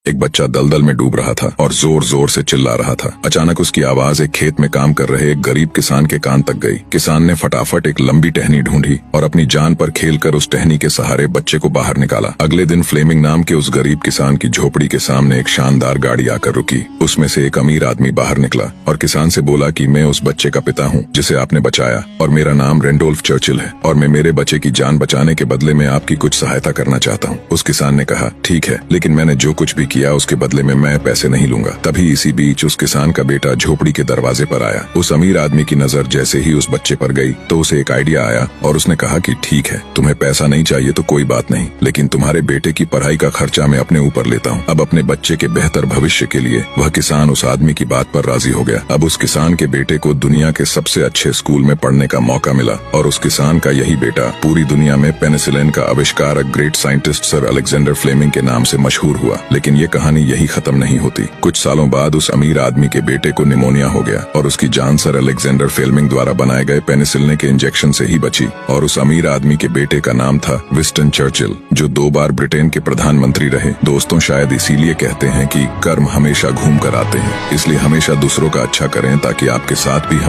एक बच्चा दलदल में डूब रहा था और जोर जोर से चिल्ला रहा था। अचानक उसकी आवाज एक खेत में काम कर रहे एक गरीब किसान के कान तक गई। किसान ने फटाफट एक लंबी टहनी ढूंढी और अपनी जान पर खेलकर उस टहनी के सहारे बच्चे को बाहर निकाला। अगले दिन फ्लेमिंग नाम के उस गरीब किसान की झोपड़ी के सामने एक शानदार गाड़ी आकर रुकी। उसमें से एक अमीर आदमी बाहर निकला और किसान से बोला कि मैं उस बच्चे का पिता हूँ जिसे आपने बचाया, और मेरा नाम रेंडोल्फ चर्चिल है, और मैं मेरे बच्चे की जान बचाने के बदले में आपकी कुछ सहायता करना चाहता हूँ। उस किसान ने कहा, ठीक है, लेकिन मैंने जो कुछ भी किया उसके बदले में मैं पैसे नहीं लूंगा। तभी इसी बीच उस किसान का बेटा झोपड़ी के दरवाजे पर आया। उस अमीर आदमी की नजर जैसे ही उस बच्चे पर गई तो उसे एक आइडिया आया और उसने कहा कि ठीक है, तुम्हें पैसा नहीं चाहिए तो कोई बात नहीं, लेकिन तुम्हारे बेटे की पढ़ाई का खर्चा मैं अपने ऊपर लेता हूँ। अब अपने बच्चे के बेहतर भविष्य के लिए वह किसान उस आदमी की बात पर राजी हो गया। अब उस किसान के बेटे को दुनिया के सबसे अच्छे स्कूल में पढ़ने का मौका मिला और उस किसान का यही बेटा पूरी दुनिया में पेनिसिलिन का आविष्कारक great scientist sir Alexander Fleming के नाम से मशहूर हुआ। लेकिन ये कहानी यही खत्म नहीं होती। कुछ सालों बाद उस अमीर आदमी के बेटे को निमोनिया हो गया और उसकी जान सर अलेक्जेंडर फ्लेमिंग द्वारा बनाए गए पेनिसिलिन के इंजेक्शन से ही बची। और उस अमीर आदमी के बेटे का नाम था विंस्टन चर्चिल, जो 2 बार ब्रिटेन के प्रधानमंत्री रहे। दोस्तों, शायद इसीलिए कहते हैं कि कर्म हमेशा घूम कर आते हैं। इसलिए हमेशा दूसरों का अच्छा करें ताकि आपके साथ भी